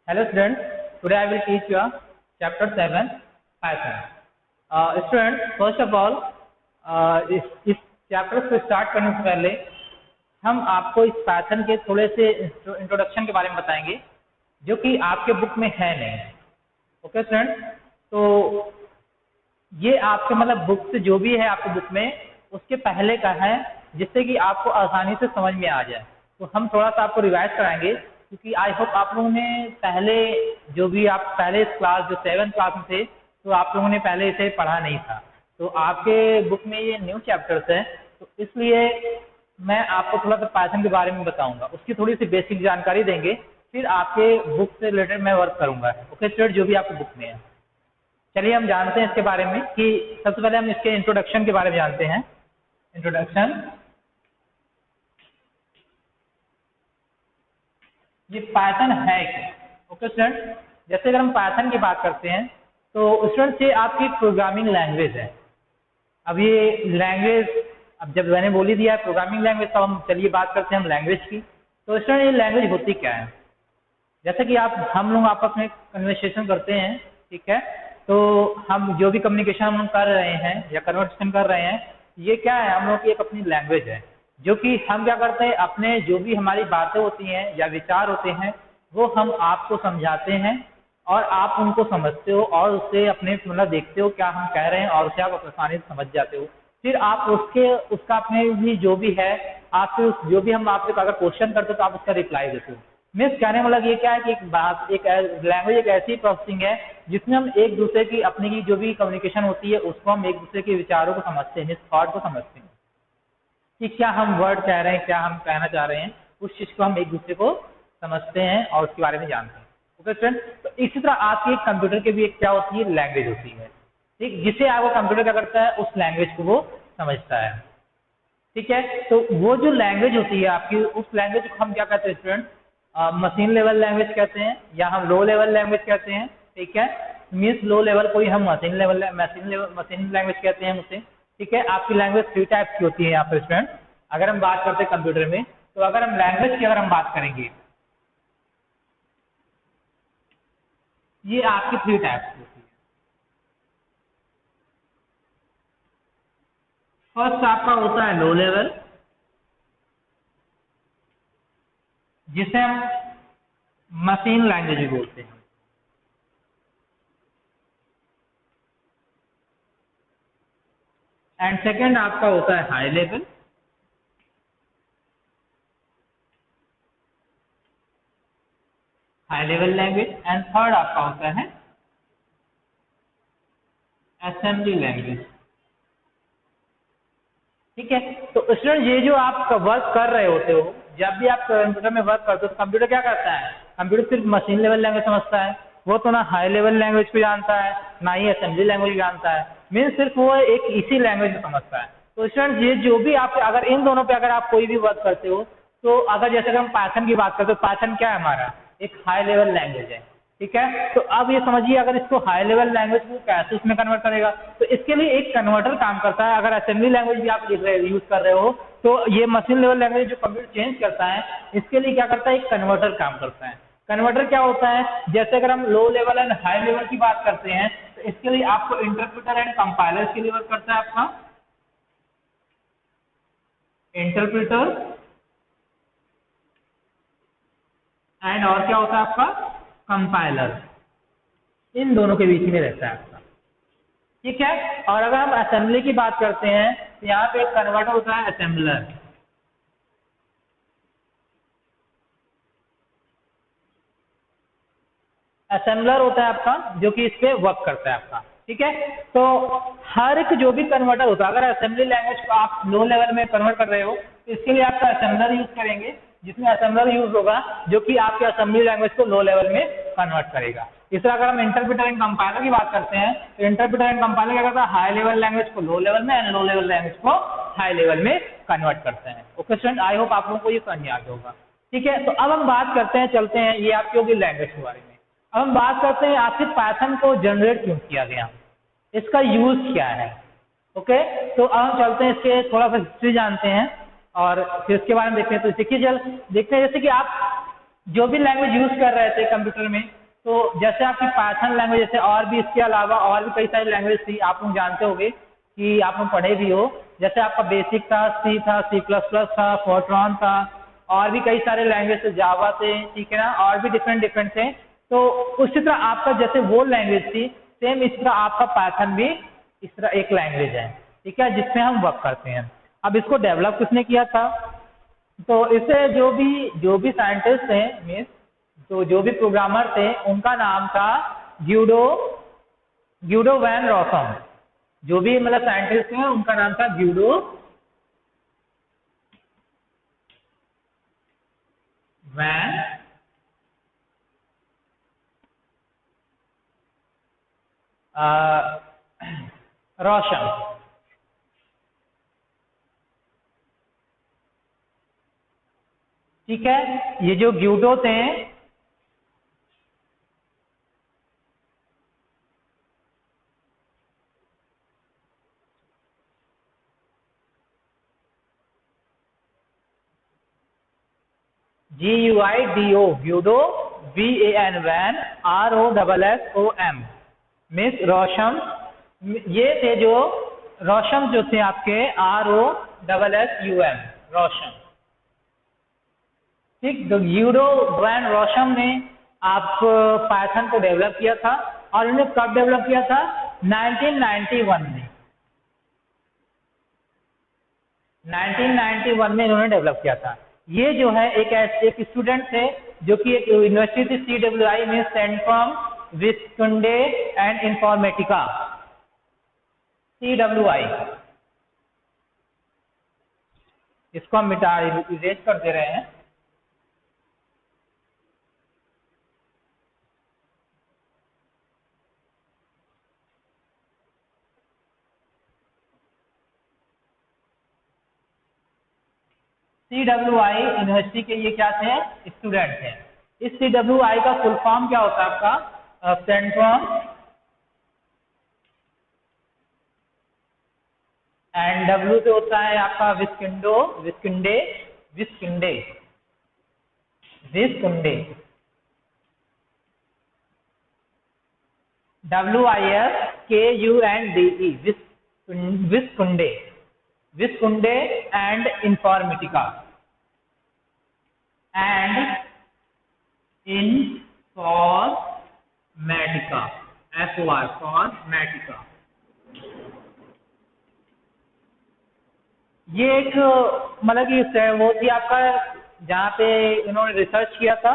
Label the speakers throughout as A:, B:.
A: Hello students, today I will teach you chapter 7 Python. Students, first of all इस chapter को start करने से पहले हम आपको इस Python के थोड़े से इंट्रोडक्शन के बारे में बताएंगे जो कि आपके बुक में है नहीं। ओके स्टूडेंट्स, तो ये आपके मतलब बुक से जो भी है आपके बुक में उसके पहले का है जिससे कि आपको आसानी से समझ में आ जाए। तो हम थोड़ा सा आपको रिवाइज कराएंगे क्योंकि आई होप आप लोगों ने पहले जो भी आप पहले क्लास जो 7th क्लास में थे तो आप लोगों ने पहले इसे पढ़ा नहीं था। तो आपके बुक में ये न्यू चैप्टर्स है, तो इसलिए मैं आपको थोड़ा सा पाइथन के बारे में बताऊंगा, उसकी थोड़ी सी बेसिक जानकारी देंगे, फिर आपके बुक से रिलेटेड मैं वर्क करूंगा। ओके स्टूडेंट, जो भी आपके बुक में है। चलिए हम जानते हैं इसके बारे में कि सबसे पहले हम इसके इंट्रोडक्शन के बारे में जानते हैं। इंट्रोडक्शन, ये पाइथन है क्या? ओके स्टूडेंट, जैसे अगर हम पाइथन की बात करते हैं तो स्टूडेंट ये आपकी प्रोग्रामिंग लैंग्वेज है। अब ये लैंग्वेज, अब जब मैंने बोल ही दिया है प्रोग्रामिंग लैंग्वेज, तो हम चलिए बात करते हैं हम लैंग्वेज की। तो स्टूडेंट ये लैंग्वेज होती क्या है? जैसे कि हम लोग आपस में कन्वर्सेशन करते हैं, ठीक है, तो हम जो भी कम्युनिकेशन हम लोग कर रहे हैं या कन्वर्सेशन कर रहे हैं, ये क्या है, हम लोग की एक अपनी लैंग्वेज है जो कि हम क्या करते हैं, अपने जो भी हमारी बातें होती हैं या विचार होते हैं वो हम आपको समझाते हैं और आप उनको समझते हो और उससे अपने मतलब देखते हो क्या हम कह रहे हैं और उसे आप आसानी से समझ जाते हो। फिर आप उसका अपने भी जो भी है आपसे जो भी हम आपसे अगर क्वेश्चन करते हो तो आप उसका रिप्लाई देते हो। मीन्स कहने मतलब ये क्या है कि एक लैंग्वेज एक ऐसी प्रोसेसिंग है जिसमें हम एक दूसरे की अपनी की जो भी कम्युनिकेशन होती है उसको हम एक दूसरे के विचारों को समझते हैं, मीन्स थॉट को समझते हैं कि क्या हम वर्ड कह रहे हैं, क्या हम कहना चाह रहे हैं, उस चीज को हम एक दूसरे को समझते हैं और उसके बारे में जानते हैं। ओके फ्रेंड, तो इसी तरह आपकी एक कंप्यूटर की भी एक क्या होती है, लैंग्वेज होती है, ठीक, जिसे आपको कंप्यूटर क्या करता है, उस लैंग्वेज को वो समझता है। ठीक है, तो वो जो लैंग्वेज होती है आपकी, उस लैंग्वेज को हम क्या कहते हैं स्टूडेंट, मशीन लेवल लैंग्वेज कहते हैं या हम लो लेवल लैंग्वेज कहते हैं। ठीक है, मीन्स लो लेवल को ही हम मशीन लैंग्वेज कहते हैं उसे। ठीक है, आपकी लैंग्वेज 3 टाइप्स की होती है यहाँ पर स्टूडेंट। अगर हम बात करते हैं कंप्यूटर में, तो अगर हम लैंग्वेज की बात करेंगे, ये आपकी 3 टाइप्स की होती है। फर्स्ट आपका होता है लो लेवल, जिसे हम मशीन लैंग्वेज भी बोलते हैं। एंड सेकेंड आपका होता है high level, language. And third आपका होता है असेंबली लैंग्वेज। ठीक है, तो स्टूडेंट ये जो आप वर्क कर रहे होते हो, जब भी आप कंप्यूटर में वर्क करते हो तो कंप्यूटर क्या करता है, कंप्यूटर सिर्फ मशीन लेवल लैंग्वेज समझता है, वो तो ना हाई लेवल लैंग्वेज को जानता है ना ही असेंबली लैंग्वेज जानता है, मीन्स सिर्फ वो एक इसी लैंग्वेज को समझता है। तो स्टूडेंट ये जो भी आप अगर इन दोनों पे अगर आप कोई भी वर्क करते हो, तो अगर जैसे हम पाइथन की बात करते हो, पाइथन क्या है हमारा, एक हाई लेवल लैंग्वेज है। ठीक है, तो अब ये समझिए अगर इसको हाई लेवल लैंग्वेज को कैसे उसमें कन्वर्ट करेगा, तो इसके लिए एक कन्वर्टर काम करता है। अगर असेंबली लैंग्वेज भी आप लिख रहे यूज कर रहे हो, तो ये मशीन लेवल लैंग्वेज जो कंप्यूटर चेंज करता है, इसके लिए क्या करता है, एक कन्वर्टर काम करता है। कन्वर्टर क्या होता है, जैसे अगर हम low level and high level की बात करते हैं, तो इसके लिए आपको इंटरप्रेटर एंड कंपाइलर के लिए वर्क करता है आपका इंटरप्रेटर, एंड और क्या होता है आपका कंपाइलर, इन दोनों के बीच में रहता है आपका। ठीक है, और अगर हम असेंबली की बात करते हैं तो यहाँ पे एक कन्वर्टर होता है असेंबलर। असेंबलर होता है आपका जो कि इस पे वर्क करता है आपका। ठीक है, तो हर एक जो भी कन्वर्टर होता है, अगर असेंबली लैंग्वेज को आप लो लेवल में कन्वर्ट कर रहे हो तो इसके लिए आपका असेंबलर यूज करेंगे, जिसमें असेंबलर यूज होगा जो कि आपके असेंबली लैंग्वेज को लो लेवल में कन्वर्ट करेगा। इस तरह अगर हम इंटरप्रेटर एंड कंपाइलर की बात करते हैं, तो इंटरप्रेटर एंड कंपाइलर क्या करता है, हाई लेवल लैंग्वेज को लो लेवल में एंड लो लेवल लैंग्वेज को हाई लेवल में कन्वर्ट करते हैं। ओके स्टूडेंट, आई होप आप लोगों को ये समझ में आ गया होगा। ठीक है, तो अब हम बात करते हैं, चलते हैं, ये आपकी होगी लैंग्वेज के बारे में। अब हम बात करते हैं आखिर पाइथन को जनरेट क्यों किया गया, इसका यूज क्या है। ओके, तो अब हम चलते हैं, इसके थोड़ा सा हिस्ट्री जानते हैं और फिर इसके बारे में देखते हैं। तो देखिए, देखते हैं जैसे कि आप जो भी लैंग्वेज यूज कर रहे थे कंप्यूटर में, तो जैसे आपकी पाइथन लैंग्वेज, जैसे और भी इसके अलावा और भी कई सारी लैंग्वेज थी, आप लोग जानते होंगे कि आप लोग पढ़े भी हो। जैसे आपका बेसिक था, सी था, सी प्लस प्लस था, फोर्ट्रॉन था, और भी कई सारे लैंग्वेज थे, जावा थे, ठीक है ना, और भी डिफरेंट डिफरेंट थे। तो उसी तरह आपका जैसे वो लैंग्वेज थी, सेम इस तरह आपका पाइथन भी इस तरह एक लैंग्वेज है, ठीक है, जिसमें हम वर्क करते हैं। अब इसको डेवलप किसने किया था? तो इसे जो भी साइंटिस्ट थे, मीन्स तो जो भी प्रोग्रामर थे, उनका नाम था ग्यूडो वैन रॉसम। जो भी मतलब साइंटिस्ट हैं, उनका नाम था ग्यूडो वैन रोशन। ठीक है, ये जो ग्यूडो थे, GUIDO Guido, VAN van, ROSSOM मिस रोशम, ये थे जो रोशम जो थे आपके ROSSUM रोशम। ठीक, तो ग्यूडो वैन रोशम ने आप पाइथन को डेवलप किया था, और इन्होंने कब डेवलप किया था? 1991 में। 1991 में इन्होंने डेवलप किया था। ये जो है एक स्टूडेंट थे जो कि एक यूनिवर्सिटी थी, CWI में, सेंट्रम विस्कुंडे एंड इंफॉर्मेटिका, CWI। इसको हम मिटा इरेज कर दे रहे हैं। CWI यूनिवर्सिटी के ये क्या थे? स्टूडेंट थे। इस CWI का फुल फॉर्म क्या होता है आपका? सेंट्रम एंड W से होता है आपका Wiskunde WISKUNDE Wiskunde and Informatica फॉर्मेटिका। ये एक मतलब कि वो थी आपका, जहाँ पे इन्होंने रिसर्च किया था।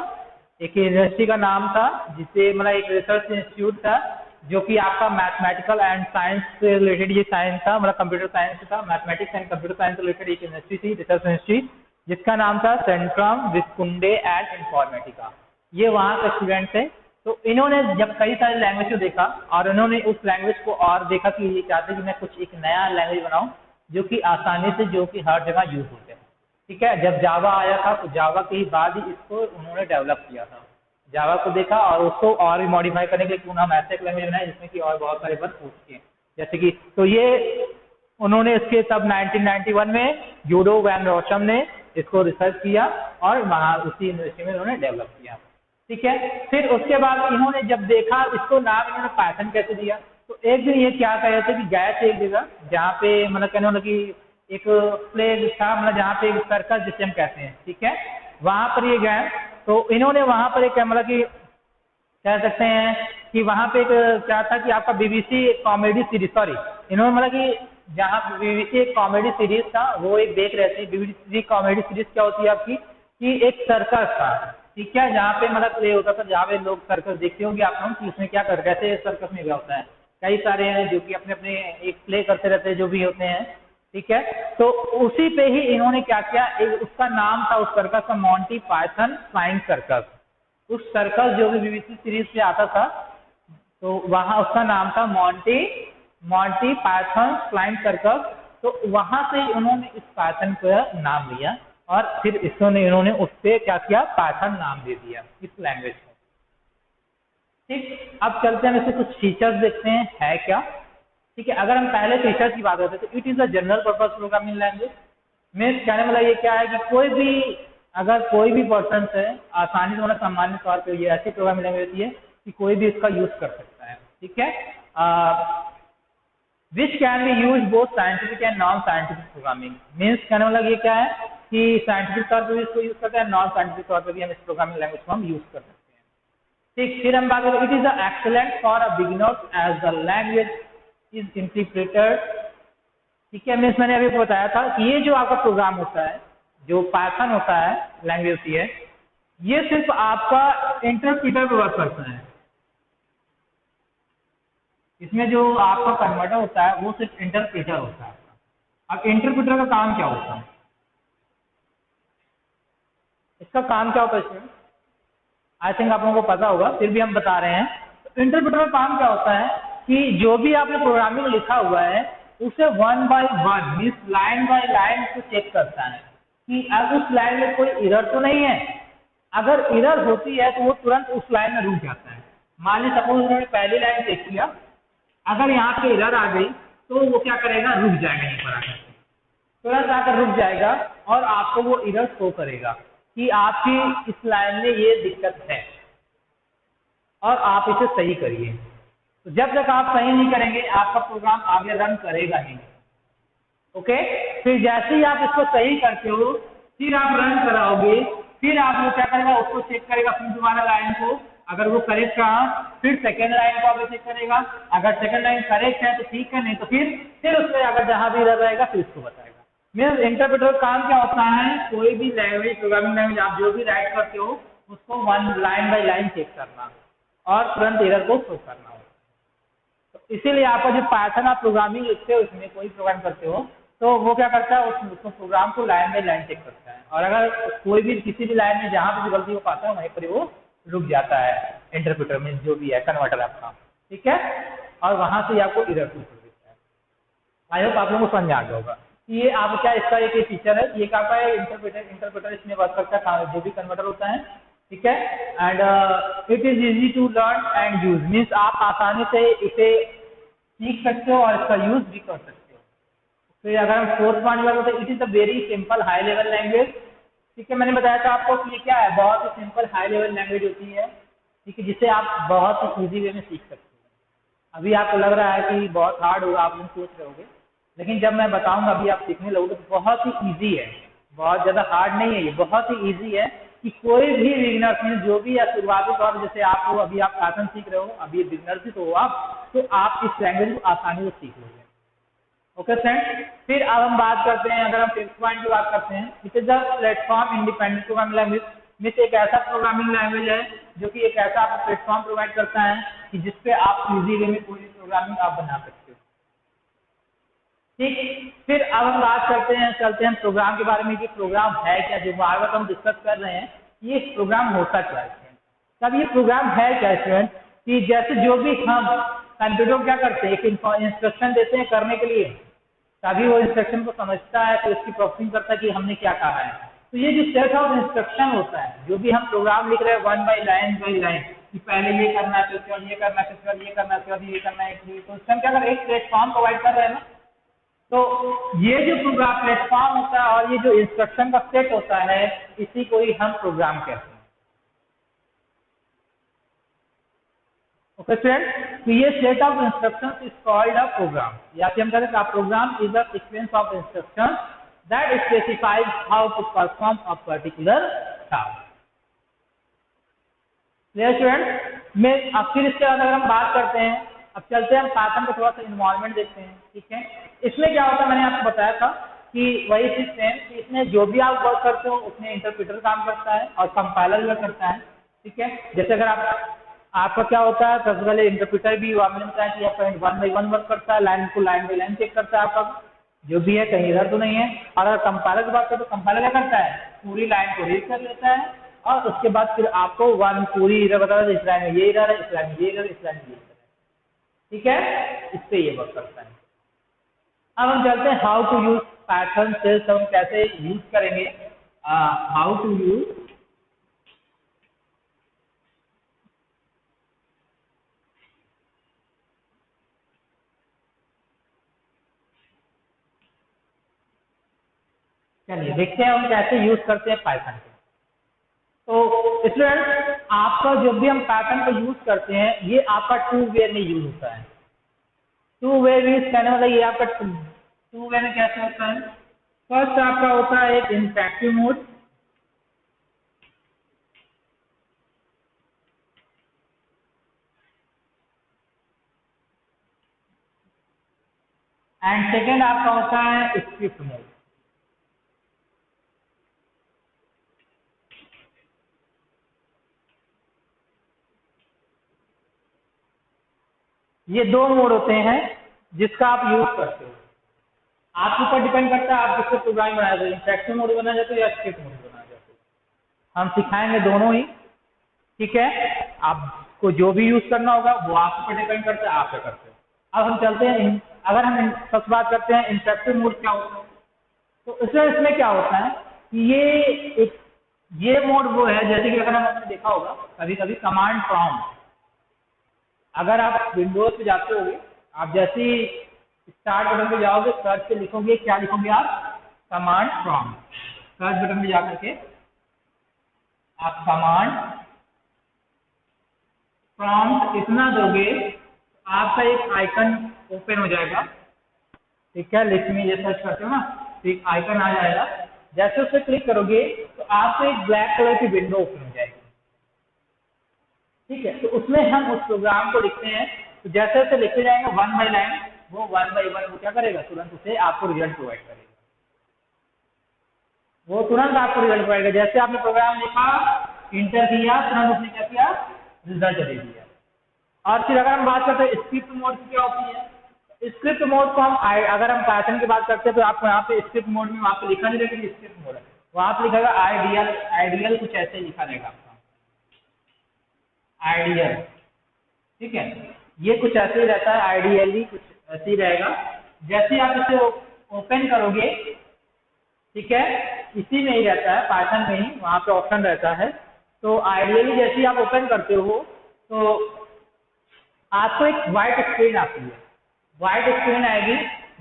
A: एक यूनिवर्सिटी का नाम था, जिसे मतलब एक रिसर्च इंस्टीट्यूट था, जो कि आपका मैथमेटिकल एंड साइंस से रिलेटेड ये साइंस था, मतलब कंप्यूटर साइंस था, मैथमेटिक्स एंड कंप्यूटर साइंस से रिलेटेड एक यूनिवर्सिटी थी, रिसर्च इंस्टीट्यूट, जिसका नाम था सेंट्रम विस्कुंडे एंड इंफॉर्मेटिका। ये वहाँ के स्टूडेंट थे। तो इन्होंने जब कई सारे लैंग्वेज को देखा, और इन्होंने उस लैंग्वेज को और देखा कि ये चाहते कि मैं कुछ एक नया लैंग्वेज बनाऊं जो कि आसानी से, जो कि हर जगह यूज होते हैं। ठीक है, जब जावा आया था, तो जावा के ही बाद ही इसको उन्होंने डेवलप किया था। जावा को देखा और उसको और भी मॉडिफाई करने के लिए क्यों ना हम ऐसे एक लैंग्वेज बनाए जिसमें कि और बहुत सारे वर्क हो सके, जैसे कि, तो ये उन्होंने इसके तब 1991 में ग्यूडो वैन रोशम ने इसको रिसर्च किया, और वहाँ उसी यूनिवर्सिटी में उन्होंने डेवलप किया। ठीक है, फिर उसके बाद इन्होंने जब देखा, इसको नाम इन्होंने पाइथन कैसे दिया। तो एक दिन ये क्या कह रहे थे कि गए थे एक जगह, जहाँ पे मतलब कहने वाला कि एक प्ले था, मतलब जहाँ पे एक सर्कस जिसे हम कहते हैं, ठीक है, वहाँ पर ये गए। तो इन्होंने वहाँ पर एक मतलब कि कह सकते हैं कि वहाँ पे एक क्या था कि आपका BBC कॉमेडी सीरीज, सॉरी, इन्होंने मतलब कि जहाँ BBC एक कॉमेडी सीरीज था, वो एक देख रहे थे। BBC कॉमेडी सीरीज क्या होती है आपकी, कि एक सर्कस था, ठीक है, जहाँ पे मतलब प्ले होता था, जहाँ पे लोग सर्कस देखते होंगे आप लोग कि उसमें क्या कर कैसे सर्कस में क्या होता है। कई सारे हैं जो कि अपने अपने एक प्ले करते रहते हैं, जो भी होते हैं, ठीक है। तो उसी पे ही इन्होंने क्या किया, एक उसका नाम था उस सर्कस का, मॉन्टी पाइथन फ्लाइंग सर्कस। उस सर्कस जो भी BBC सीरीज से आता था, तो वहाँ उसका नाम था मॉन्टी पाइथन फ्लाइंग सर्कस। तो वहाँ से उन्होंने इस पाइथन का नाम लिया, और फिर इन्होंने उससे क्या किया, पाइथन नाम दे दिया इस लैंग्वेज को। ठीक, अब चलते हैं, इससे कुछ फीचर्स देखते हैं है क्या। ठीक है, अगर हम पहले फीचर्स की बात करते हैं, तो it is a general purpose programming language. Means कहने वाला ये क्या है कि कोई भी अगर कोई भी पर्सन है आसानी से, मतलब सामान्य तौर पे ये ऐसी प्रोग्रामिंग लैंग्वेज होती है कि कोई भी इसका यूज कर सकता है, ठीक है। Which can be use both scientific and non scientific programming, means कहने वाला ये क्या है कि साइंटिफिक तौर पर भी इसको यूज करते हैं, नॉन साइंटिफिक तौर पर भी हम इस प्रोग्रामिंग लैंग्वेज को हम यूज कर सकते हैं, ठीक। फिर हम बात करें, it is excellent for a beginner as the language is interpreted, ठीक है। मीन्स मैंने अभी बताया था कि ये जो आपका प्रोग्राम होता है, जो पाइथन होता है, लैंग्वेज होती है, ये सिर्फ आपका इंटरप्रेटर पे वर्क करता है। इसमें जो आपका कन्वर्टर होता है वो सिर्फ इंटरप्रेटर होता है। अब इंटरप्रेटर का काम क्या होता है, इसका काम क्या होता है इसमें, आई थिंक आप लोगों को पता होगा, फिर भी हम बता रहे हैं। तो इंटरप्रेटर का काम क्या होता है कि जो भी आपने प्रोग्रामिंग लिखा हुआ है उसे one by one, means line by line को चेक करता है कि अब उस लाइन में कोई एरर तो नहीं है। अगर एरर होती है तो वो तुरंत उस लाइन में रुक जाता है। मान लीजिए सपोज उन्होंने पहली लाइन चेक किया, अगर यहाँ पे एरर आ गई तो वो क्या करेगा, रुक जाएगा, यहीं पर आकर तुरंत आकर रुक जाएगा और आपको वो एरर शो करेगा कि आपकी इस लाइन में ये दिक्कत है और आप इसे सही करिए। तो जब तक आप सही नहीं करेंगे आपका प्रोग्राम आगे रन करेगा ही नहीं, ओके। फिर जैसे ही आप इसको सही करते हो फिर आप रन कराओगे, फिर आप वो क्या करेगा, उसको चेक करेगा फिर दोबारा लाइन को, अगर वो करेक्ट रहा फिर सेकेंड लाइन को आप चेक करेगा, अगर सेकेंड लाइन करेक्ट है तो ठीक है, नहीं तो फिर उसमें अगर जहां भी एरर रहेगा फिर उसको बताएगा। मीन्स इंटरप्रेटर का काम क्या होता है, कोई भी लैंग्वेज, प्रोग्रामिंग लैंग्वेज आप जो भी राइट करते हो उसको one line by line check करना और तुरंत एरर को शो करना हो। तो इसीलिए आपका जो पाइथन आप प्रोग्रामिंग लिखते हो, इसमें कोई प्रोग्राम करते हो तो वो क्या करता है, उसको प्रोग्राम को लाइन बाय लाइन चेक करता है, और अगर कोई भी किसी भी लाइन में जहां भी गलती हो पाता है वहीं पर वो रुक जाता है, इंटरप्रेटर में जो भी है कन्वर्टर आपका, ठीक है, और वहां से आपको एरर शो कर देता है। आई होप आप लोगों को समझ आ गया होगा कि ये आप क्या, इसका एक फीचर है, ये क्या होता है, इंटरप्रेटर इसमें वर्क करता है जो भी कन्वर्टर होता है, ठीक है। And it is easy to learn and use, means आप आसानी से इसे सीख सकते हो और इसका यूज भी कर सकते हो। फिर अगर हम फोर्थ पॉइंट बात करते हैं, it is a very simple high level language, ठीक है। मैंने बताया था आपको कि ये क्या है, बहुत ही सिंपल हाई लेवल लैंग्वेज होती है, ठीक है, जिसे आप बहुत ही ईजी वे में सीख सकते हो। अभी आपको लग रहा है कि बहुत हार्ड होगा, आप लोग सोच रहे होगे, लेकिन जब मैं बताऊंगा अभी आप सीखने लगोगे तो बहुत ही ईजी है, बहुत ज़्यादा हार्ड नहीं है, ये बहुत ही ईजी है कि कोई भी बिगिनर्स में जो भी शुरुआती तौर, जैसे आप हो अभी आप पाइथन सीख रहे हो, अभी बिगिनर्स ही तो हो आप, तो आप इस लैंग्वेज को आसानी से सीख लोगे, ओके फ्रेंड। फिर अब हम बात करते हैं, अगर हम फिफ्थ पॉइंट की बात करते हैं, it is the platform independent programming language, means एक ऐसा प्रोग्रामिंग लैंग्वेज है जो कि एक ऐसा आपको प्लेटफॉर्म प्रोवाइड करता है कि जिसपे आप इजी वे में कोई प्रोग्रामिंग आप बना सकते हो, ठीक। फिर अब हम बात करते हैं, चलते हैं प्रोग्राम के बारे में कि प्रोग्राम है क्या, जो बार बार हम डिस्कस कर रहे हैं, ये प्रोग्राम होता क्या है। तब ये प्रोग्राम है क्या स्टूडेंट, कि जैसे जो भी हम कंप्यूटर क्या करते हैं, एक इंस्ट्रक्शन देते हैं करने के लिए, तभी वो इंस्ट्रक्शन को समझता है तो उसकी प्रोसेसिंग करता है कि हमने क्या कहा है। तो ये जो सेट ऑफ इंस्ट्रक्शन होता है, जो भी हम प्रोग्राम लिख रहे हैं वन बाय लाइन कि पहले ये करना है, फिर ये करना है, फिर ये करना है, फिर ये करना है, तो उसमें क्या कर एक प्लेटफॉर्म प्रोवाइड कर रहे हैं ना। तो ये जो प्रोग्राम प्लेटफॉर्म होता है और ये जो इंस्ट्रक्शन का सेट होता है, इसी को ही हम प्रोग्राम कहते हैं, ओके फ्रेंड। तो ये set of instructions is called a program, या फिर हम कहते हैं program is a sequence of instructions that specifies how to perform a particular task. Clear student में। अब फिर इसके बाद अगर हम बात करते हैं, अब चलते हैं हम पाइथन का थोड़ा सा इन्वायरमेंट देखते हैं, ठीक है। इसमें क्या होता है, मैंने आपको बताया था कि वही चीज सेम कि इसमें जो भी आप वर्क करते हो उसमें इंटरप्रेटर काम करता है और कंपाइलर भी करता है, ठीक है। जैसे अगर आपका क्या होता है, सबसे पहले इंटरप्रेटर भी आपने बताया कि आपका वन बाई वन वर्क करता है, लाइन को लाइन बाई लाइन चेक करता है आपका जो भी है कहीं इधर तो नहीं है। और अगर कंपाइलर की बात करें तो कंपाइलर क्या करता है, पूरी लाइन को रीड कर लेता है और उसके बाद फिर आपको वन पूरी इधर बता देता है, इस लाइन में ये इधर है, इस लाइन में ये इधर, इस लाइन में ये इधर है, ठीक है। इस पे ये वर्क करता है। अब हम चलते हैं how to use Python cells, हम कैसे यूज करेंगे, हाउ टू यूज चलिए देखते हैं हम कैसे यूज करते हैं पाइथन को। तो स्टूडेंट आपका जब भी हम पैटर्न को यूज करते हैं ये आपका टू वे में यूज होता है। टू वे यूज कहने मतलब ये आपका टू वे में कैसे होता है? फर्स्ट आपका होता है एक इंटरैक्टिव मोड, एंड सेकेंड आपका होता है स्क्रिप्ट मोड। ये दो मोड होते हैं जिसका आप यूज करते हो। आपके ऊपर डिपेंड करता है आप किससे प्रोग्राम बनाया जाए, इंटरैक्टिव मोड बनाया जाता है या स्क्रिप्ट मोड बनाया जाता है। हम सिखाएंगे दोनों ही, ठीक है। आपको जो भी यूज करना होगा वो आपके ऊपर डिपेंड करता है, आप क्या करते हो। अब हम चलते हैं, अगर हम सबसे बात करते हैं इंटरैक्टिव मोड क्या होता है, तो इसमें क्या होता है कि ये मोड वो है जैसे कि अगर हमने देखा होगा कभी कभी कमांड प्रॉम्प्ट, अगर आप विंडोज पे जाते होगे, आप जैसे ही स्टार्ट बटन पे जाओगे सर्च पे लिखोगे, क्या लिखोगे आप? Command prompt. सर्च बटन पे जाकर के आप कमांड प्रॉम्प्ट इतना दोगे तो आपका एक आइकन ओपन हो जाएगा, ठीक है। लिस्ट में ये सर्च करते हो ना तो एक आइकन आ जाएगा, जैसे उस पर क्लिक करोगे तो आपको एक ब्लैक कलर की विंडो ओपन हो जाएगी, ठीक है। तो उसमें हम उस प्रोग्राम को लिखते हैं, तो जैसे जैसे लिखते जाएंगे वन बाय लाइन, वो वन बाय वन वो क्या करेगा? तुरंत उसे आपको रिजल्ट प्रोवाइड करेगा। वो तुरंत आपको रिजल्ट प्रोवाइड करेगा। जैसे आपने प्रोग्राम लिखा, इंटर किया, तुरंत उसने क्या किया? रिजल्ट दे दिया। और फिर अगर हम बात करते हैं स्क्रिप्ट मोड की, क्या होती है? स्क्रिप्ट मोड को हम अगर हम पैटर्न की बात करते हैं तो आपको यहाँ पे स्क्रिप्ट मोड में आपको लिखा नहीं रहेगा स्क्रिप्ट मोड है, वहां पे लिखा आइडियल कुछ ऐसे लिखा रहेगा आपका आइडियल, ठीक है। ये कुछ ऐसे ही रहता है, आइडियली कुछ ऐसे ही रहेगा। जैसे ही आप इसे ओपन करोगे, ठीक है, इसी में ही रहता है पाइथन में ही, वहां पे ऑप्शन रहता है। तो आइडियली जैसे ही आप ओपन करते हो तो आपको एक व्हाइट स्क्रीन आती है, व्हाइट स्क्रीन आएगी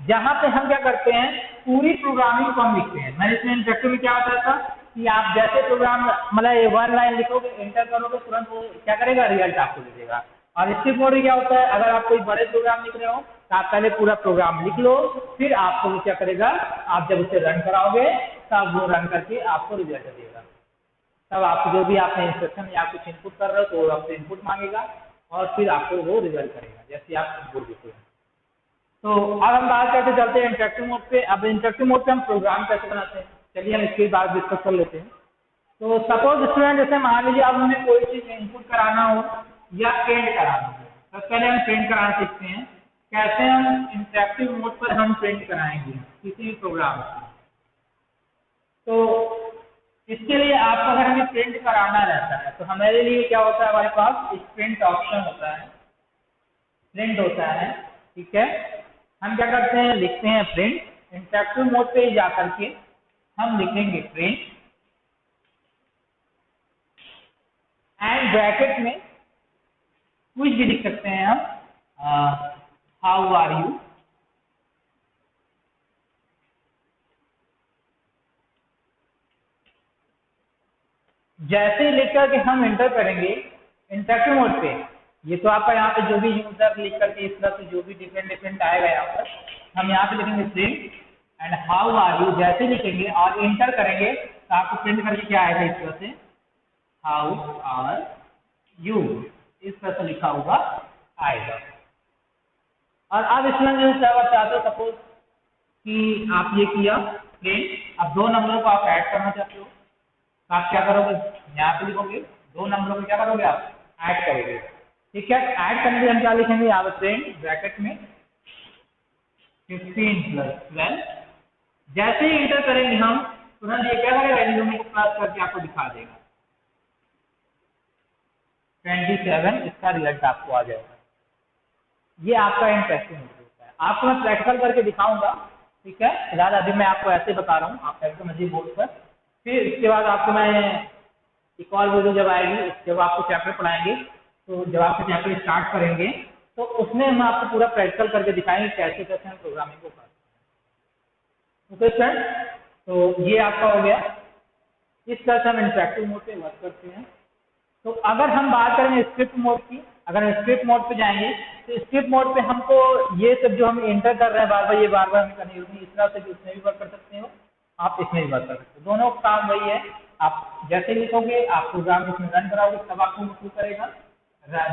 A: जहां पे हम क्या करते हैं? पूरी प्रोग्रामिंग को हम लिखते हैं। मैंने इसमें इंटरैक्टिव में क्या होता था कि आप जैसे प्रोग्राम मतलब वन लाइन लिखोगे, एंटर करोगे, तुरंत वो क्या करेगा? रिजल्ट आपको दे देगा। और स्क्रिप्ट मोड में क्या होता है? अगर आप कोई बड़े प्रोग्राम लिख रहे हो तो आप पहले पूरा प्रोग्राम लिख लो, फिर आपको वो क्या करेगा? आप जब उसे रन कराओगे तब वो रन करके आपको रिजल्ट देगा। तब आप जो भी आपने इंस्ट्रक्शन या कुछ इनपुट कर रहे हो तो वो आपसे इनपुट मांगेगा और फिर आपको वो रिजल्ट करेगा जैसे आप इनपुट देते हैं। तो अब हम बात करते चलते हैं इंटरैक्टिव मोड पे। अब इंटरैक्टिव मोड पे हम प्रोग्राम कैसे बनाते हैं, चलिए हम इसके बाद डिस्कस कर लेते हैं। तो सपोज स्टूडेंट जैसे मान लीजिए अब हमें कोई चीज इनपुट कराना हो या प्रिंट कराना हो, तो पहले हम प्रिंट कराना सीखते हैं। कैसे हम इंटरैक्टिव मोड पर हम प्रिंट कराएंगे किसी भी प्रोग्राम को। तो इसके लिए आपको अगर हमें प्रिंट कराना रहता है तो हमारे लिए क्या होता है? हमारे पास एक प्रिंट ऑप्शन होता है, प्रिंट होता है, ठीक है। हम क्या करते हैं? लिखते हैं प्रिंट। इंटरैक्टिव मोड पे जाकर के हम लिखेंगे प्रिंट एंड ब्रैकेट में कुछ भी लिख सकते हैं हम, हाउ आर यू, जैसे ही लिख करके हम एंटर करेंगे इंटरैक्टिव मोड पे, ये तो आपका यहाँ पे जो भी यूजर लिख करके इस तरह से जो भी डिफरेंट आएगा यहाँ पर, हम यहाँ पे लिखेंगे print and how are you. जैसे लिखेंगे और एंटर करेंगे तो आपको प्रिंट करके क्या आएगा? इस तरह से हाउ आर यू, इस तरह से लिखा हुआ आएगा। और अब इसमें जो चाहते हो, सपोज कि आप ये किया प्रिंट, अब दो नंबरों को आप ऐड करना चाहते हो तो आप क्या करोगे? यहाँ पे लिखोगे, दो नंबरों को क्या करोगे? आप ऐड करोगे, ठीक है। ऐड करने के हम क्या लिखेंगे? यहाँ पे प्रिंट ब्रैकेट में 15 + 12। जैसे ही एंटर करेंगे हम तुरंत ये क्या करेगा? इन दोनों को प्लस करके आपको दिखा देगा 27, इसका रिजल्ट आपको आ जाएगा। ये आपका इंटरेस्टिंग होता है। आपको मैं प्रैक्टिकल करके दिखाऊंगा, ठीक है। फिलहाल अभी मैं आपको ऐसे बता रहा हूँ, आप ऐसे समझिए बोर्ड पर। फिर इसके बाद आपको मैं एक और वीडियो जब आएगी, जब आपको चैप्टर पढ़ाएंगे, तो जब आपको चैप्टर स्टार्ट करेंगे तो उसमें हम आपको पूरा प्रैक्टिकल करके दिखाएंगे कैसे कैसे हम प्रोग्रामिंग को करते हैं। ओके फ्रेंड, तो ये आपका हो गया इस तरह से हम इंटरेक्टिव मोड पे वर्क करते हैं। तो अगर हम बात करें स्क्रिप्ट मोड की, अगर हम स्क्रिप्ट मोड पे जाएंगे तो स्क्रिप्ट मोड पे हमको ये सब जो हम एंटर कर रहे हैं बार बार, ये बार बार हमें करनी होगी। इस तरह से भी उसमें भी वर्क कर सकते हो, आप इसमें भी वर्क कर सकते हो। दोनों काम वही है, आप जैसे लिखोगे आप प्रोग्राम इसमें रन कराओगे तब आपको वो शो करेगा,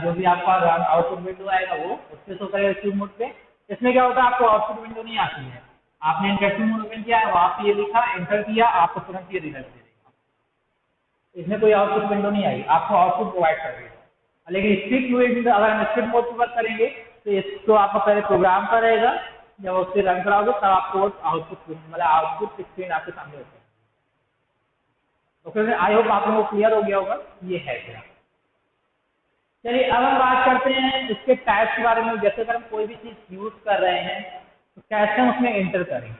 A: जो भी आपका आउटपुट विंडो आएगा वो उससे शो करेगा स्क्रिप्ट मोड पे। इसमें क्या होता है, आपको आउटपुट विंडो नहीं आती है, आपने इंटरेक्टिव मोड ओपन किया, वहाँ पे ये लिखा, एंटर किया, आपको तुरंत ये रिजल्ट दे देगा। इसमें कोई आउटपुट विंडो नहीं आई, आपको आउटपुट प्रोवाइड कर देगा। लेकिन स्क्रिप्ट मोड, अगर हम स्क्रिप्ट मोड पर वर्क करेंगे तो इसको आपको पहले प्रोग्राम का रहेगा, जब उससे रन कराओगे तब आपको आउटपुट मतलब आउटपुट स्क्रीन आपके सामने होता है। ओके, आई होप आप लोगों को क्लियर हो गया होगा ये है क्या। चलिए अब हम बात करते हैं इसके टाइप्स के बारे में। जैसे अगर हम कोई भी चीज़ यूज कर रहे हैं तो कैसे हम उसमें एंटर करेंगे,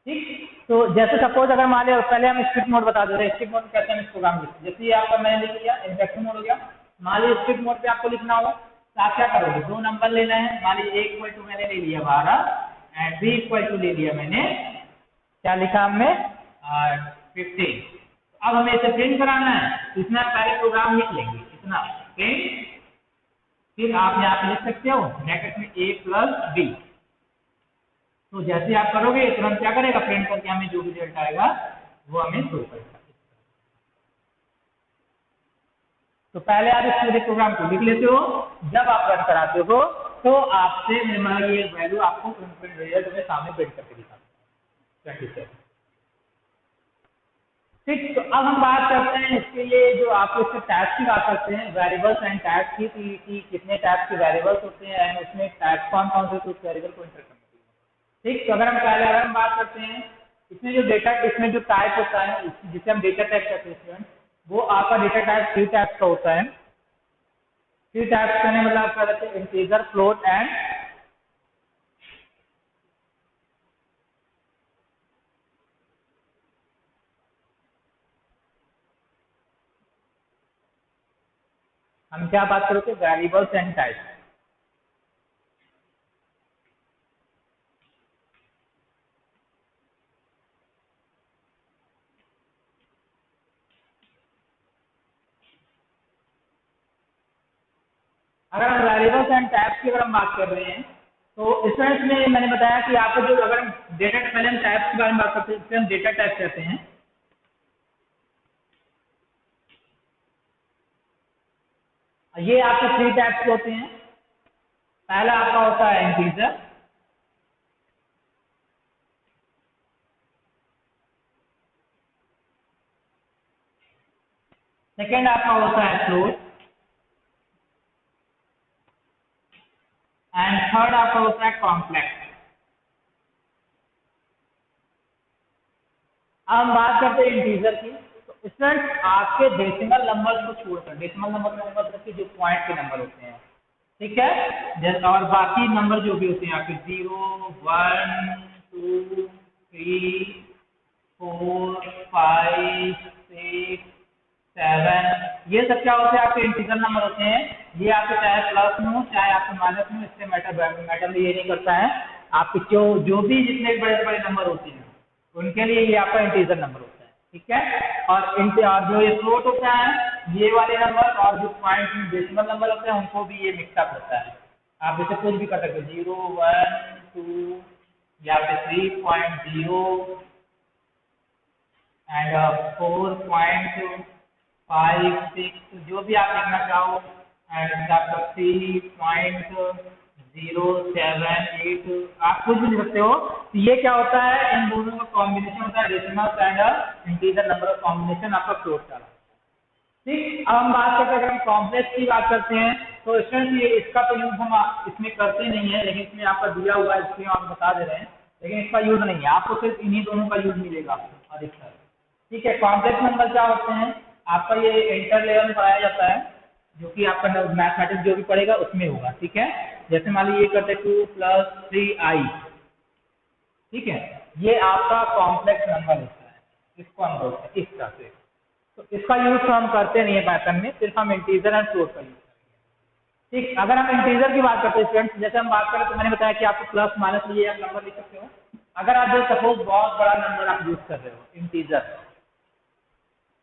A: ठीक। तो जैसे सपोज अगर मान लिया, पहले हम स्क्रिप्ट मोड बता देते हैं, स्क्रिप्ट मोड कहते हैं इस प्रोग्राम लिखते हैं। जैसे ये आपका मैंने लिख लिया, इंटरेक्टिव मोड हो गया। मान लीजिए स्क्रिप्ट मोड पे आपको लिखना होगा तो आप क्या करोगे, दो नंबर लेना है। मान लीजिए ए इक्वल टू मैंने ले लिया 12 एंड बी इक्वल टू ले लिया मैंने, क्या लिखा हमने 15। अब हमें इसे प्रिंट कराना है, इतना पहले प्रोग्राम लिख लेंगे, इतना प्रिंट, फिर आप यहाँ पे लिख सकते हो ब्रैकेट में a प्लस बी। तो जैसे आप करोगे तुरंत क्या करेगा, प्रिंट करके हमें जो भी रिजल्ट आएगा वो हमें शो करेगा। तो पहले आप इस पूरे प्रोग्राम को लिख लेते हो, जब आप रन कराते हो तो आपसे ये वैल्यू आपको रिजल्ट में सामने प्रिंट करके दिखाता है। ठीक, तो अब हम बात करते हैं इसके लिए जो आपको इसके टाइप्स की बात करते हैं, वेरिएबल्स एंड टाइप्स की, कि कितने टाइप्स के वेरिएबल्स होते हैं एंड उसमें टाइप्स कौन कौन से उस वेरिएबल को इंटर करने के लिए। ठीक, तो अगर हम बात करते हैं इसमें जो डेटा, इसमें जो टाइप होता है जिसे हम डेटा टाइप कहते हैं, वो आपका डेटा टाइप 3 टाइप्स का होता है। 3 टाइप्स का मतलब आप कह सकते हैं इंटीजर, फ्लोट एंड हम क्या बात करोगे, वेरिएबल्स एंड टाइप्स। अगर हम वेरिएबल्स एंड टाइप्स की अगर हम बात कर रहे हैं तो इसमें मैंने बताया कि आपको जो, अगर हम डेटा, पहले हम टाइप्स के बारे में बात करते हैं, इसे हम डेटा टाइप कहते हैं। ये आपके 3 टाइप्स होते हैं। पहला आपका होता है इंटीजर, सेकेंड आपका होता है फ्लोट एंड थर्ड आपका होता है कॉम्प्लेक्स। अब हम बात करते हैं इंटीजर की। तो स्टूडेंट आपके डेसिमल नंबर को छोड़कर, डेसिमल नंबर का मतलब कि जो पॉइंट के नंबर होते हैं, ठीक है, जैसे और बाकी नंबर जो भी होते हैं आपके 0, 1, 2, 3, 4, 5, 6, 7, ये सब क्या होते हैं आपके इंटीजर नंबर होते हैं। ये आपके चाहे प्लस में हो चाहे आपके माइनस में, इससे मैटर ये नहीं करता है। आपके जो भी जितने बड़े बड़े नंबर होते हैं उनके लिए ये आपका इंटीजर नंबर होता है, ठीक है। और जो ये फ्लोट होता है, ये वाले नंबर और जो पॉइंट में डेसिमल नंबर होते हैं उनको भी ये मिक्सअप होता है। आप जैसे कुछ भी कर सकते हो, 0, 1, 2 या फिर 3.0 एंड 4.5, 6, जो भी आप लिखना चाहो, एंड आपका 3.07, 8 आप कुछ भी लिख सकते हो। तो ये क्या होता है, इन दोनों का कॉम्बिनेशन होता है, डेसिमल एंड इंटीजर नंबर का कॉम्बिनेशन आपका फ्लोट का। ठीक, अब हम बात करते हैं, अगर हम कॉम्प्लेक्स की बात करते हैं तो इसमें इसका तो यूज हम इसमें करते नहीं है, लेकिन इसमें आपका दिया हुआ है इसलिए हम बता दे रहे हैं, लेकिन इसका यूज नहीं है, आपको सिर्फ इन्हीं दोनों का यूज मिलेगा आपको अधिकतर। ठीक है, कॉम्प्लेक्स नंबर क्या होते हैं, आपका ये इंटर लेवल में पढ़ाया जाता है, जो कि आपका मैथमेटिक्स जो भी पढ़ेगा उसमें होगा। ठीक है, जैसे मान लीजिए ये करते 2 + 3i, ठीक है, ये आपका कॉम्प्लेक्स नंबर होता है, इसको हम बोलते हैं इस तरह से। तो इसका यूज तो हम करते नहीं है पैटर्न में, सिर्फ हम इंटीजर एंड फ्लोट का यूज करेंगे। ठीक, अगर हम इंटीजर की बात करते हैं स्टूडेंट्स, जैसे हम बात करें तो मैंने बताया कि आपको प्लस माइनस लिए आप नंबर लिख सकते हो। अगर आप जो सपोज बहुत बड़ा नंबर आप यूज कर रहे हो इंटीजर,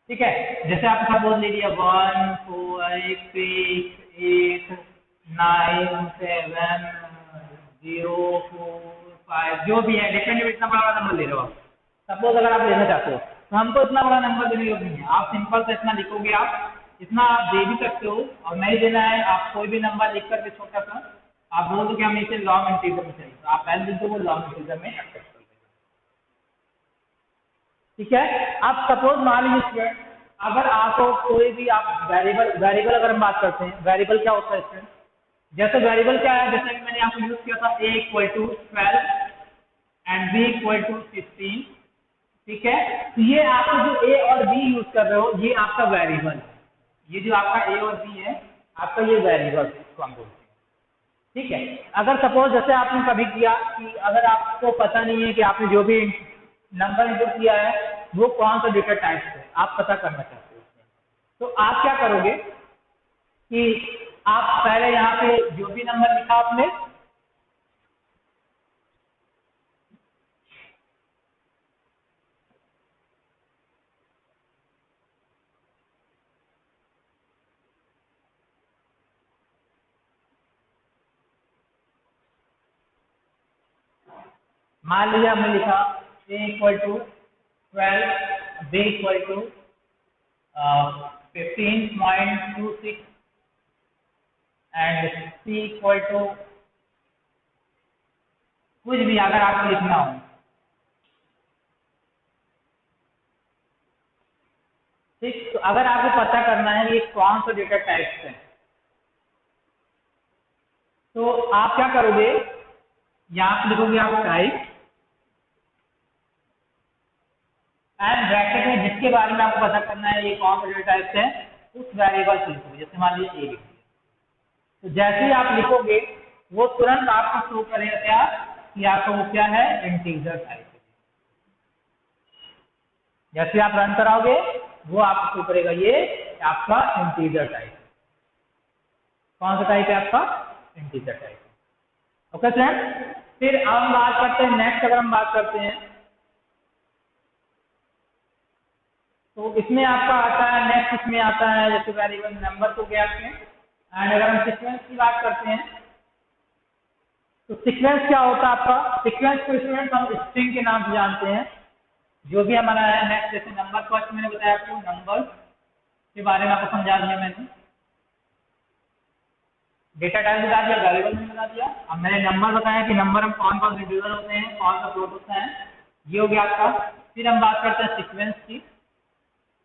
A: ठीक है। जैसे आपने सपोज ले लिया 1 4 6 8 9 7 0 4 5 जो भी है, डिपेंड इतना बड़ा नंबर ले रहे हो आप। सपोज अगर आप लेना चाहते हो तो हमको इतना बड़ा नंबर देने की जरूरत नहीं है, आप सिंपल से इतना लिखोगे, आप इतना आप दे भी सकते हो और नहीं देना है, आप कोई भी नंबर लिख करके छोटा सा आप बोल दो कि हमें इसे लॉन्ग इंटीजर में चाहिए, तो आप पहले लिख दो वो लॉन्ग इंटीजर में एक्सेप्ट कर देगा। ठीक है। आप सपोज मान लीजिए स्टूडेंट, अगर आपको कोई भी आप वेरिएबल अगर हम बात करते हैं, वेरिएबल क्या होता है स्टूडेंट, जैसे वेरिएबल क्या है, जैसे मैंने आपको यूज किया था a equal to 12 and b equal to 16। ठीक है। तो ये आपको जो a और b यूज कर रहे हो ये आपका वेरिएबल है, ये जो आपका a और b है आपका ये वेरिएबल है, इसको हम बोलते हैं। ठीक है। अगर सपोज जैसे आपने कभी किया कि अगर आपको पता नहीं है कि आपने जो भी नंबर इनपुट किया है वो कौन सा डेटा टाइप है, आप पता करना चाहते हो उसमें, तो आप क्या करोगे कि आप पहले यहाँ पे जो भी नंबर लिखा आपने मान लीजिए हमने लिखा a equal to 12 b equal to 15.26 and c equal to कुछ भी अगर आपको लिखना हो। ठीक। तो अगर आपको पता करना है ये कौन सा डेटा टाइप है तो आप क्या करोगे, यहाँ पे लिखोगे आप टाइप एंड ब्रैकेट में जिसके बारे में आपको पता करना है ये कौन सा डेटा टाइप है उस वेरिएबल से लिखोगे। जैसे मान लीजिए a लिख दिया, तो जैसे ही आप लिखोगे वो तुरंत आपको शो करेगा क्या कि आपका वो क्या है, इंटीजर टाइप है। जैसे आप रन कराओगे वो आपको शो करेगा ये आपका इंटीजर टाइप है। कौन सा टाइप है आपका, इंटीजर टाइप। Okay friend. फिर अब हम बात करते हैं नेक्स्ट, अगर हम बात करते हैं तो इसमें आपका आता है नेक्स्ट, इसमें आता है जैसे वेरिएबल नंबर को गया आपके। एंड अगर हम सीक्वेंस की बात करते हैं तो सीक्वेंस क्या होता है आपका, सीक्वेंस को स्टूडेंट हम स्ट्रिंग के नाम से जानते हैं। जो भी हमारा है नेक्स्ट, जैसे नंबर फर्स्ट मैंने बताया आपको, नंबर के बारे में आपको समझा दिया मैंने, डेटा टाइप बता दिया, वेरिएबल में बता दिया। अब मैंने नंबर बताया कि नंबर में कौन कौन से इंटीजर होते हैं, कौन सा फ्लोट होता है, ये हो गया आपका। फिर हम बात करते हैं सीक्वेंस की।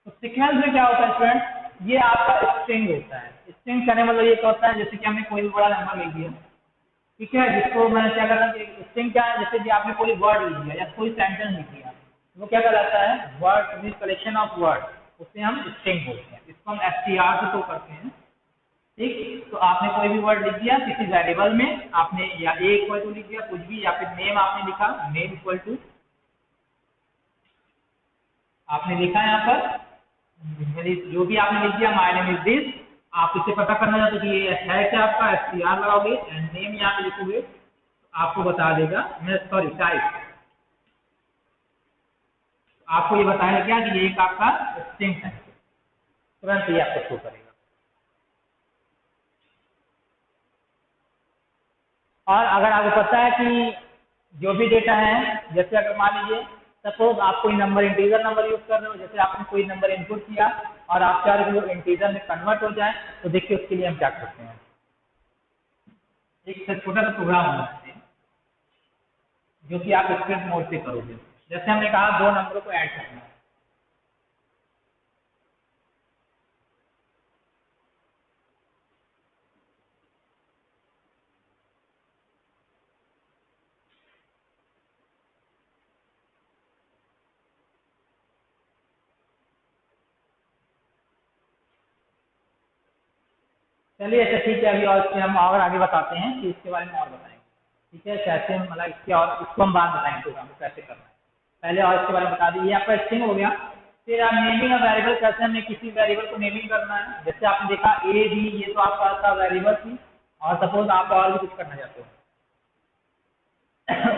A: तो सीक्वेंस में क्या होता है स्टूडेंट, ये आपका स्ट्रिंग होता है। स्ट्रिंग कहने मतलब ये क्या होता है, जैसे कि हमने कोई भी बड़ा नंबर लिख दिया, ठीक है, जिसको मैंने क्या करना, स्ट्रिंग क्या है, जैसे कि आपने कोई वर्ड लिख दिया या कोई सेंटेंस लिख दिया, वो क्या कहलाता है, वर्ड, कलेक्शन ऑफ वर्ड, उसे हम स्ट्रिंग बोलते हैं। इसको हम str से तो करते हैं। ठीक। तो आपने कोई भी वर्ड लिख दिया किसी वेरिएबल में, आपने या a इक्वल टू लिख दिया कुछ भी, या फिर नेम आपने लिखा, नेम इक्वल टू आपने लिखा यहाँ पर जो भी आपने लिख दिया, माय नेम इज दिस। आप इसे पता करना चाहते हो कि ये है क्या, आपका str लगाओगे एंड नेम यहाँ पे लिखोगे, आपको बता देगा, सॉरी टाइप, आपको ये बताएगा क्या कि ये एक आपका स्ट्रिंग है, तुरंत ये आपको शो करेगा। और अगर आपको पता है कि जो भी डेटा है, जैसे अगर मान लीजिए सपोज आप कोई नंबर इंटीजर नंबर यूज कर रहे हो, जैसे आपने कोई नंबर इनपुट किया और आप चाह रहे हो कि वो इंटीजर में कन्वर्ट हो जाए, तो देखिए उसके लिए हम क्या करते हैं, एक छोटा सा प्रोग्राम होना चाहिए जो कि आप स्क्रिप्ट मोड पे करोगे। जैसे हमने कहा दो नंबरों को ऐड करना है, चलिए अच्छा ठीक है, अभी और इसके हम और आगे बताते हैं कि इसके बारे में और बताएंगे। ठीक है, कैसे हम मतलब इसके और इसको हम बात बताएंगे प्रोग्राम को कैसे करना है, पहले और इसके बारे में बता दीजिए। आपका स्ट्रिंग हो गया। फिर आप नेमिंग ऑफ वेरिएबल, कैसे हमें किसी वेरिएबल को नेमिंग करना है। जैसे आपने देखा ए बी, ये तो आपका वेरिएबल थी, और सपोज आप और भी कुछ करना चाहते हो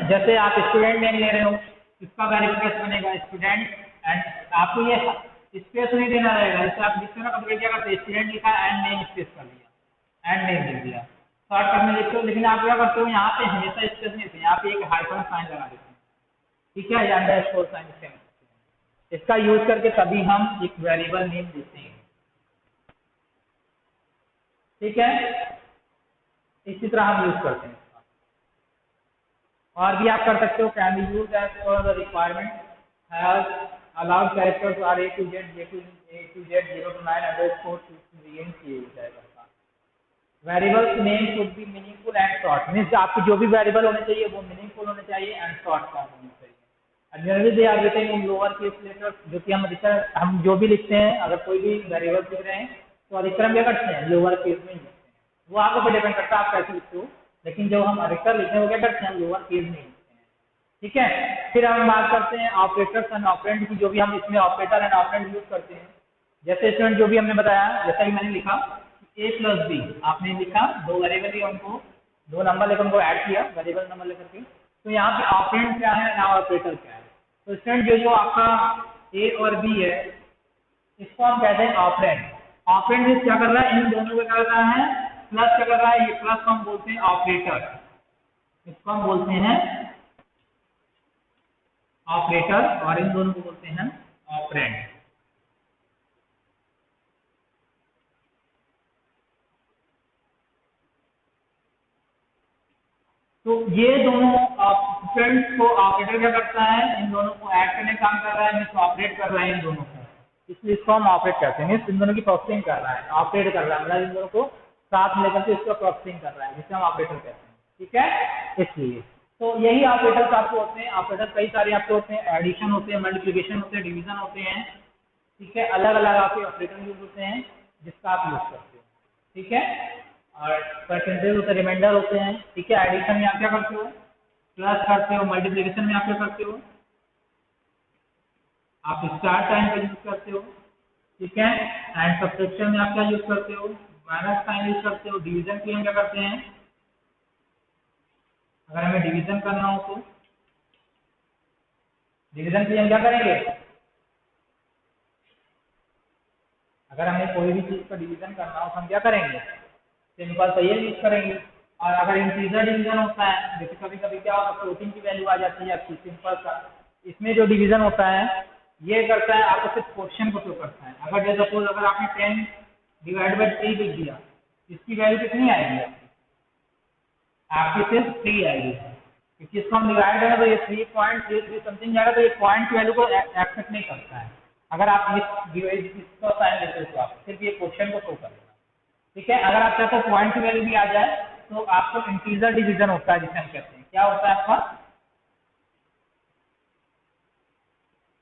A: जैसे आप स्टूडेंट नेम ले रहे हो, इसका वेरिएबल कैसे बनेगा, स्टूडेंट। एंड आपको ये स्पेस नहीं देना रहेगा। जैसे आप लिखते हो ना, कभी क्या करते हैं, स्टूडेंट लिखा एंड नेम स्पेस कर दिया, एंड नेम लिख दिया, शॉर्टकट में लिखते हो। लेकिन आप क्या करते हो, यहाँ पे हमेशा स्पेस नहीं देते, यहाँ पे एक हाइफन साइन लगा देते हैं, ठीक है, या अंडरस्कोर साइन इसके अंदर। इसका यूज करके तभी हम एक वेरिएबल नेम देते हैं, ठीक है। इसी तरह हम यूज करते हैं। और भी आप कर सकते हो, can be use as per the requirement has allowed characters are A to Z 0 to 9 underscore टू रीएन किए जाएगा। Variables name should be meaningful and short, means आपके जो भी वेरिएबल होने चाहिए वो मीनिंगफुल होने चाहिए एंड शॉर्ट फॉर्म होने चाहिए। Generally they are written in lower case letters, जो कि हम जो भी लिखते हैं, अगर कोई भी वेरिएबल लिख रहे हैं तो अधिकतर हम क्या करते हैं, लोअर केस में लिखते हैं। वो आपके ऊपर डिपेंड करता है आप कैसे लिखते हो, लेकिन जो हम अधिकतर लिखते हैं वो क्या करते हैं, लोअर केस में लिखते हैं, ठीक है। फिर हम बात करते हैं ऑपरेटर्स एंड ऑपरेंड की, जो भी हम इसमें ऑपरेटर एंड ऑपरेंड यूज करते हैं। जैसे स्टूडेंट जो भी हमने बताया, जैसा कि मैंने लिखा A प्लस बी, आपने लिखा दो वेरिएबल ही, उनको दो नंबर लेकर उनको ऐड किया वेरिएबल नंबर लेकर के, तो यहाँ पे ऑपरेंड क्या है ना ऑपरेटर क्या है। तो स्टूडेंट जो आपका A और B है, इसको हम कहते हैं ऑपरेंड। ऑपरेंड क्या कर रहा है, इन दोनों को क्या कर रहा है, प्लस क्या कर रहा है, ये प्लस को हम बोलते हैं ऑपरेटर, इसको हम बोलते हैं ऑपरेटर, और इन दोनों को बोलते हैं ऑपरेंड। तो ये दोनों फ्रेंड्स को ऑपरेटर क्या करता है, इन दोनों को ऐड करने का काम कर रहा है, मीन्स ऑपरेट कर रहा है इन दोनों को, इसलिए इसको हम ऑपरेट कहते हैं। मीन्स इन दोनों की प्रोसेसिंग कर रहा है, ऑपरेट कर रहा है, मतलब इन दोनों को साथ में लेकर के इसको प्रोसेसिंग कर रहा है, जिसे हम ऑपरेटर कहते हैं, ठीक है। इसलिए तो यही ऑपरेटर्स आपको होते हैं। ऑपरेटर कई सारे आपके होते हैं, एडिशन होते हैं, मल्टीप्लिकेशन होते हैं, डिवीजन होते हैं, ठीक है। अलग अलग आपके ऑपरेटर यूज होते हैं जिसका आप यूज करते हो, ठीक है। और परसेंटेज होते हैं, रिमाइंडर होते हैं, ठीक है। एडिशन में आप क्या करते हो, प्लस करते हो। मल्टीप्लिकेशन में आप क्या करते हो, आप स्टार टाइम का यूज करते हो, ठीक है। एंड सब्ट्रैक्शन में आप क्या यूज करते हो, माइनस साइन यूज करते हो। डिवीजन के लिए हम क्या करते हैं, अगर हमें डिवीजन करना हो तो डिवीजन के लिए हम क्या करेंगे, अगर हमें कोई भी चीज का डिवीजन करना हो तो हम क्या करेंगे, सिंपल तो ये यूज करेंगे। और अगर इंटीजर डिवीजन होता है, जैसे कभी कभी क्या होता है, फ्लोटिंग की वैल्यू आ जाती है आपकी, सिंपल का, इसमें जो डिवीजन होता है ये करता है आपको सिर्फ क्वेश्चन को शो करता है। अगर जैसे सपोज अगर आपने 10 डिवाइड बाई 3 लिख दिया, इसकी वैल्यू कितनी आएगी आपकी सिर्फ 3 आएगी, क्योंकि इसको हम डिवाइड करें तो ये 3.33 समथिंग जाएगा, तो ये पॉइंट की वैल्यू को एक्सेप्ट नहीं करता है। अगर आप इसको साइन लेते हो तो आप सिर्फ ये क्वेश्चन को शो करेगा, ठीक है। अगर आप चाहते हो पॉइंट की वैल्यू भी आ जाए तो आपको इंटीजर डिवीजन होता है, जिसे हम कहते हैं, क्या होता है आपका,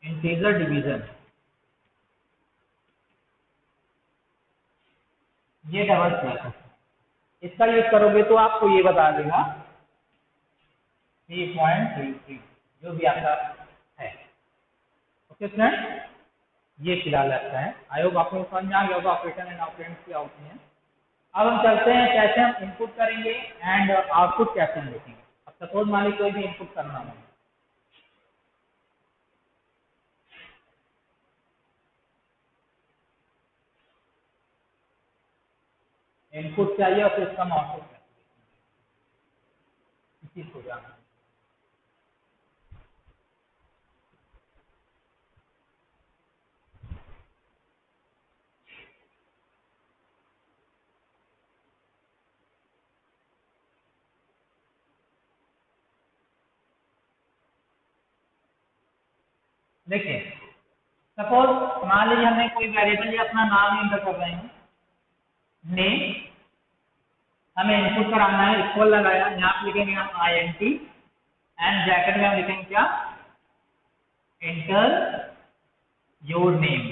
A: इंटीजर डिवीजन। ये डबल स्लैश है, इसका यूज करोगे तो आपको ये बता देगा 3.33 जो भी आपका है, ओके स्टूडेंट। ये फिलहाल लगता है। आई होप आपको समझ में आ गया होगा ऑपरेटर एंड ऑपरेंड्स क्या होती हैं। अब हम चलते हैं कैसे हम इनपुट करेंगे एंड आउटपुट कैसे हम देखेंगे। अब सपोज मान लीजिए कोई भी इनपुट करना हो, इनपुट चाहिए और फिर इसका आउटपुट चाहिए, इसी को जाना। देखिए सपोज मान लीजिए हमने कोई वेरिएबल या अपना नाम एंटर कर रहे हैं, नेम हमें इनपुट कराना है, इक्वल लगाया, यहाँ पे लिखेंगे हम INT एंड ब्रैकेट में हम लिखेंगे क्या, एंटर योर नेम।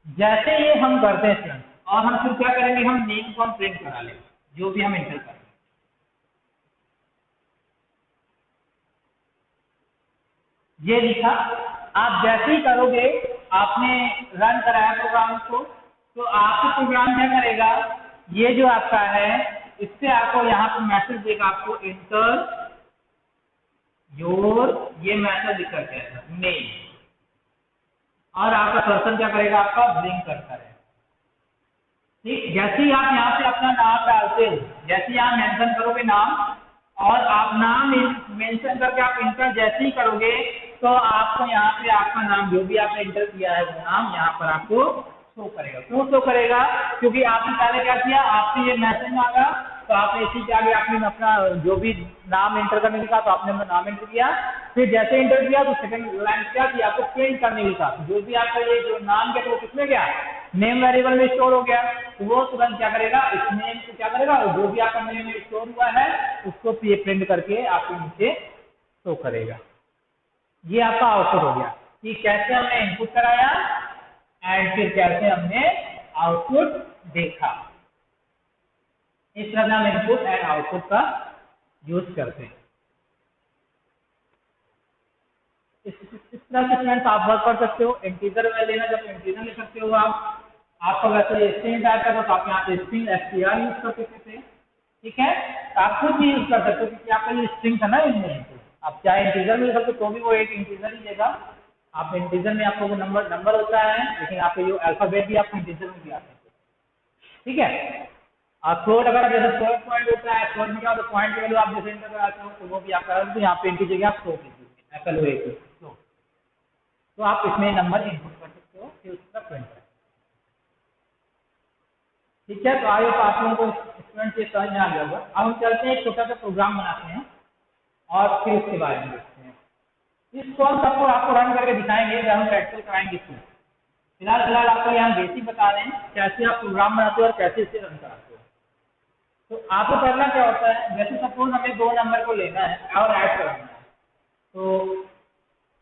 A: जैसे ये हम करते हैं स्टूडेंट, और हम फिर क्या करेंगे, हम नेम को हम प्रिंट करा लेंगे जो भी हम एंटर करेंगे। ये लिखा, आप जैसे ही करोगे, आपने रन कराया प्रोग्राम को, तो आपका प्रोग्राम क्या करेगा, ये जो आपका है इससे आपको यहाँ पर मैसेज देगा आपको एंटर योर ये मैसेज लिख करके आएगा नेम, और आपका पर्सन क्या करेगा, आपका ब्लिंक करता है। ठीक, जैसे ही आप यहाँ पे अपना नाम डालते हो, जैसे ही आप मेंशन करोगे नाम, और आप नाम मेंशन करके आप इंटर जैसे ही करोगे तो आपको यहाँ पे आपका नाम जो भी आपने इंटर किया है वो नाम यहाँ पर आपको शो करेगा। क्यों शो करेगा, क्योंकि आपने पहले क्या किया, आपसे ये मैसेज मांगा तो आपने इसी के आगे आपने अपना जो भी नाम एंटर करने का तो आपने अपना नाम एंटर किया, फिर जैसे एंटर किया तो सेकंड लाइन क्या किया, आपको प्रिंट करने की था, जो भी आपका ये जो नाम के तो वो किसमें गया, नेम वेरिएबल में स्टोर हो गया, तो वो तुरंत क्या करेगा, इस नेम को क्या करेगा, जो भी आपका नेम में स्टोर हुआ है उसको ये प्रिंट करके आपके नीचे शो करेगा। ये आपका आउटपुट हो गया कि कैसे हमने इनपुट कराया एंड फिर कैसे हमने आउटपुट देखा। इस तरह से हम इनपुट एंड आउटपुट का यूज करते हैं। इस तरह से फ्रेंड्स आप वर्क कर सकते हो। इंटीजर में लेना, जब इंटीजर ले सकते हो आप, आपको वैसे स्ट्रिंग टाइप का तो आप यहाँ पे स्ट्रिंग str यूज कर सकते थे। ठीक है, तो आप खुद भी यूज कर सकते हो क्योंकि आपका ये स्ट्रिंग था ना इनमें, आप चाहे इंटीजर में लिख सकते तो भी वो एक इंटीजर ही देगा। आप इंटीजर में आपको वो नंबर होता है, लेकिन आपको जो अल्फाबेट भी आपको इंटीजर में भी आते हैं। ठीक है, और फ्लोट अगर जैसे फ्लोट पॉइंट होता है, फ्लोट में क्या होता है, पॉइंट की वैल्यू आप जैसे इंटर कराते हो तो वो भी आप करा दो, यहाँ पे इनकी जगह आप फ्लोट लिख दीजिए FLOAT फ्लोट, तो आप इसमें नंबर इनपुट कर सकते हो, फिर उसका प्रिंट करें। ठीक है, तो आगे तो आप लोगों को स्टूडेंट से समझ में आ गया होगा। अब हम चलते हैं, एक छोटा सा प्रोग्राम बनाते हैं और फिर उसके बारे में देखते हैं। इसको हम सबको आपको रन करके दिखाएंगे, जब हम प्रैक्टिकल कराएंगे इसको। फिलहाल आपको यहाँ बेसिक बता रहे हैं कैसे आप प्रोग्राम बनाते हो और कैसे इसे रन कराते हो। तो आपको करना क्या होता है, जैसे सपोज हमें 2 नंबर को लेना है और ऐड करना है, तो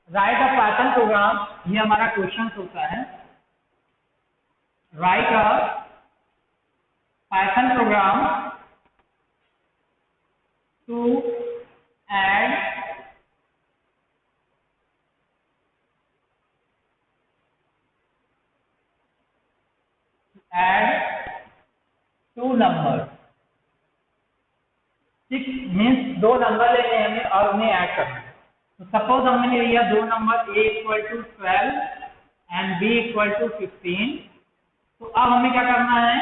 A: राइट अ पाइथन प्रोग्राम, ये हमारा क्वेश्चन होता है। Write a Python program to add two number. 6 means 2 number लेने हैं हमें और उन्हें ऐड करना है। तो सपोज हमने लिया 2 नंबर a = 12 एंड b = 15। तो अब हमें क्या करना है,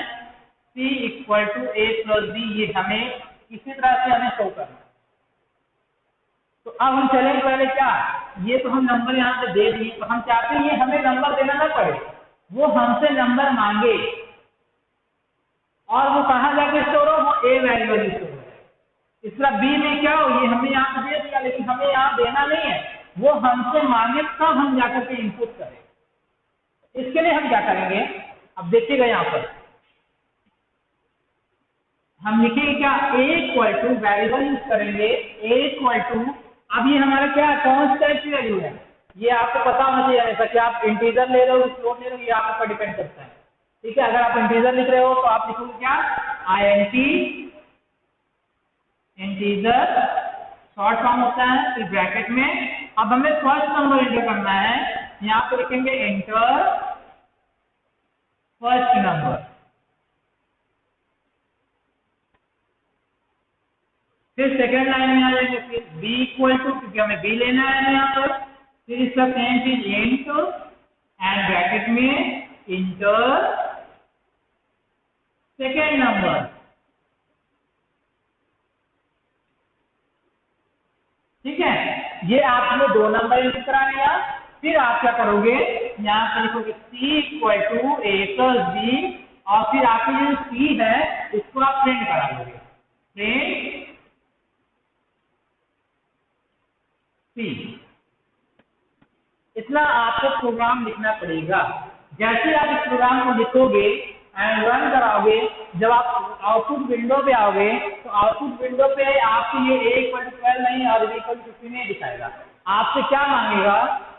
A: c = a + b, ये हमें इसी तरह से हमें शो करना है। तो अब हम चलेंगे पहले क्या, ये तो हम नंबर यहाँ पे दे दिए, तो हम चाहते हैं ये हमें नंबर देना ना पड़े, वो हमसे नंबर मांगे और वो कहाँ जाके स्टोर हो, वो a वेरिएबल में स्टोर हो। इस तरह b में क्या हो, ये हमने यहाँ पे दे दिया लेकिन हमें यहाँ देना नहीं है, वो हमसे मांगे तब हम जाकर के इनपुट करें। इसके लिए हम क्या करेंगे, अब देखिएगा यहाँ पर हम लिखेंगे क्या, a = वेरिएबल यूज करेंगे, a = अब ये हमारा क्या कौन सी टाइप की वैल्यू है, ये आपको पता होना चाहिए हमेशा कि आप इंटीजर ले रहे हो फ्लोट ले रहे हो, ये आप पर डिपेंड करता है। ठीक है, अगर आप इंटीजर लिख रहे हो तो आप लिखोगे क्या, int इंटीजर शॉर्ट फॉर्म होता है, फिर ब्रैकेट में अब हमें फर्स्ट नंबर एंटर करना है, यहाँ पे लिखेंगे एंटर फर्स्ट नंबर। फिर सेकेंड लाइन में आ जाएंगे, फिर b = क्योंकि हमें b लेना है यहाँ पर, फिर इसका सेम चीज इंट एंड ब्रैकेट में इंटर सेकेंड नंबर। ठीक है, ये आपने 2 नंबर एंटर करा लिया, फिर आप क्या करोगे, यहाँ पे लिखोगे c = a + b, और फिर आपकी जो c है उसको आप प्रिंट करा लोगे, प्रिंट c। इतना आपको प्रोग्राम लिखना पड़ेगा। जैसे आप इस प्रोग्राम को लिखोगे एंड रन कराओगे, जब आप आउटपुट विंडो पे आओगे तो आउटपुट विंडो पे आपको ये a = 12 नहीं और b = 15 नहीं दिखाएगा। आपसे क्या मांगेगा,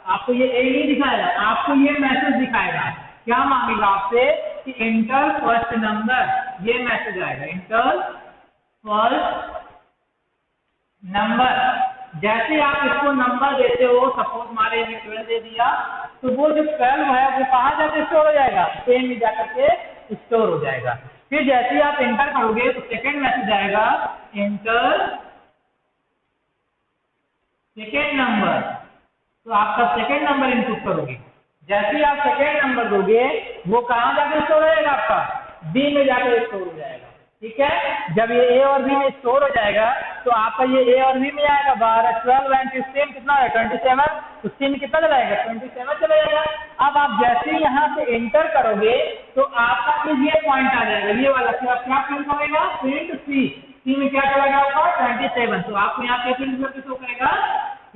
A: आपको ये a नहीं दिखाएगा, आपको ये मैसेज दिखाएगा। क्या मांगेगा आपसे कि एंटर फर्स्ट नंबर, ये मैसेज आएगा, एंटर फर्स्ट नंबर। जैसे आप इसको नंबर देते हो, सपोज हमारे 12 दे दिया, तो वो जो 12 है वो कहाँ जाके स्टोर हो जाएगा, पेन में जाकर के स्टोर हो जाएगा। फिर जैसे ही आप एंटर करोगे तो सेकंड मैसेज आएगा, एंटर सेकेंड नंबर, तो आपका सेकेंड नंबर इनपुट करोगे। जैसे ही आप सेकेंड नंबर दोगे वो कहाँ जाकर स्टोर हो जाएगा, आपका बी में जाकर स्टोर हो जाएगा। ठीक है, जब ये ए और बी में स्टोर हो जाएगा तो आपका ये ए और बी में आएगा 12, 12 एंड 16 कितना है 27, तो सी में कितना चला जाएगा 27 चला जाएगा। अब आप जैसे ही यहाँ पे एंटर करोगे तो आपका ये पॉइंट आ जाएगा ये वाला, फिर आप क्या प्रिंट करेगा प्रिंट सी में क्या चलेगा आपका 27, तो आपको यहाँ पे प्रिंट करके शो करेगा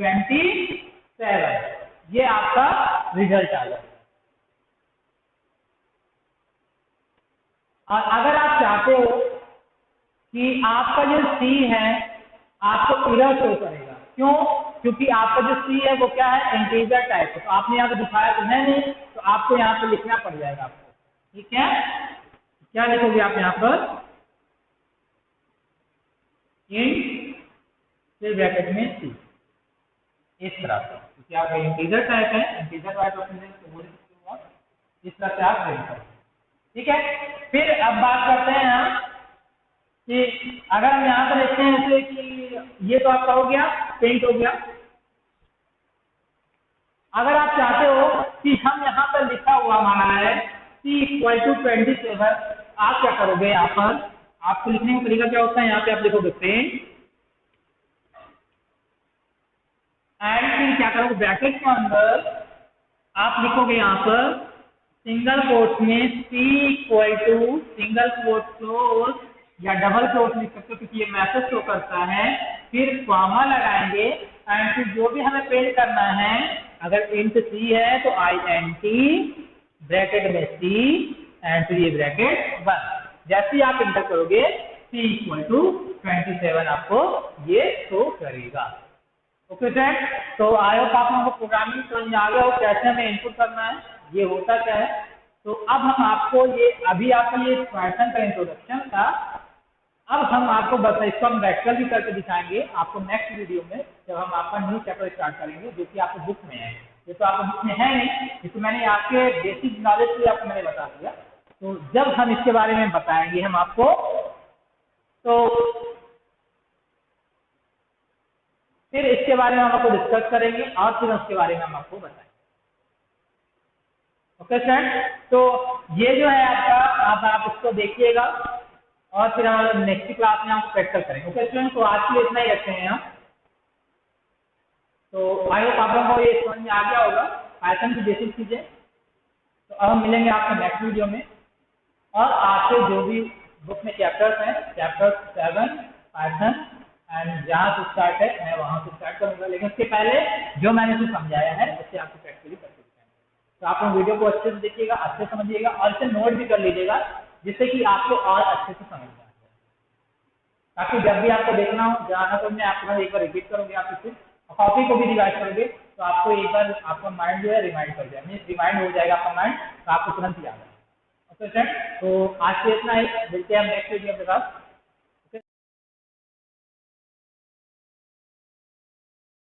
A: 27, ये आपका रिजल्ट आ जाएगा। और अगर आप चाहते हो कि आपका जो सी है आपको एरर शो करेगा, क्यों, क्योंकि आपका जो सी है वो क्या है इंटीजर टाइप है, तो आपने यहाँ पे दिखाया तो है नहीं, तो आपको यहाँ पे लिखना पड़ जाएगा आपको। ठीक है, क्या लिखोगे आप यहाँ पर इंट फिर ब्रैकेट में सी, इस तरह से, क्योंकि आपका इंटीजर टाइप है, इंटीजर टाइप इस तरह से आप प्रिंट करेंगे। ठीक है, फिर अब बात करते हैं हम कि अगर हम यहाँ पर लिखते हैं जैसे कि ये तो आपका हो गया प्रिंट हो गया। अगर आप चाहते हो कि हम यहाँ पर लिखा हुआ हमारा है C = 27, आप क्या करोगे यहाँ पर, आपको लिखने का तरीका क्या होता है, यहाँ पे आप लिखोगे प्रिंट एंड फिर क्या करोगे ब्रैकेट के अंदर आप लिखोगे यहाँ पर सिंगल कोट में C = सिंगल कोट क्लोज या डबल कोट लिख सकते हो क्योंकि ये मैसेज शो करता है, फिर कॉमा लगाएंगे एंड फिर जो भी हमें प्रिंट करना है, अगर इंट सी है तो INT ब्रैकेट में C एंड फिर ये ब्रैकेट बंद। जैसे ही आप इंटर करोगे C = 27 आपको ये शो करेगा। ओके फ्रेंड, तो आई होप आप लोगों को प्रोग्रामिंग समझ आ गया हो कैसे हमें इनपुट करना है, ये होता क्या है। तो अब हम आपको ये अभी आपका ये पाइथन का इंट्रोडक्शन था, अब हम आपको बता इसको हम प्रैक्टिकल भी करके दिखाएंगे आपको नेक्स्ट वीडियो में, जब हम आपका न्यू चैप्टर स्टार्ट करेंगे जो कि आपको बुक में है। ये तो आपको बुक में है नहीं, इसको मैंने आपके बेसिक नॉलेज से आपको मैंने बता दिया, तो जब हम इसके बारे में बताएंगे हम आपको, तो फिर इसके बारे में हम आपको डिस्कस करेंगे और फिर उसके बारे में हम आपको बताएंगे। ओके फ्रेंड, तो ये जो है आपका आप इसको देखिएगा और फिर हम नेक्स्ट क्लास में हम प्रैक्टिकल करेंगे। ओके स्टूडेंट, तो आज के लिए इतना ही रखते हैं हम। तो आई होप आप लोगों को ये समझ में आ गया होगा पाइथन की बेसिक चीजें। तो अब हम मिलेंगे आपको नेक्स्ट वीडियो में, और आपके जो भी बुक में चैप्टर्स हैं, चैप्टर 7 पाइथन एंड जहाँ से स्टार्ट है मैं वहाँ से स्टार्ट करूँगा, लेकिन उसके पहले जो मैंने जो समझाया है उससे आपको प्रैक्टिकली करके दिखाएंगे। तो आप लोग वीडियो को अच्छे से देखिएगा, अच्छे से समझिएगा और इसे नोट भी कर लीजिएगा, जिससे कि आपको और अच्छे से समझ में आ जाए, ताकि जब भी आपको देखना हो जाना तो मैं आपको एक बार रिपीट करोगे, आप इसे कॉपी को भी रिवाइज करोगे तो आपको एक बार आपका माइंड जो है रिमाइंड कर जाए, मीन्स रिमाइंड हो जाएगा आपका माइंड, तो आपको तुरंत याद आएगा। ओके फ्रेंड, तो आज से इतना ही, मिलते हैं हम नेक्स्ट वीडियो के साथ।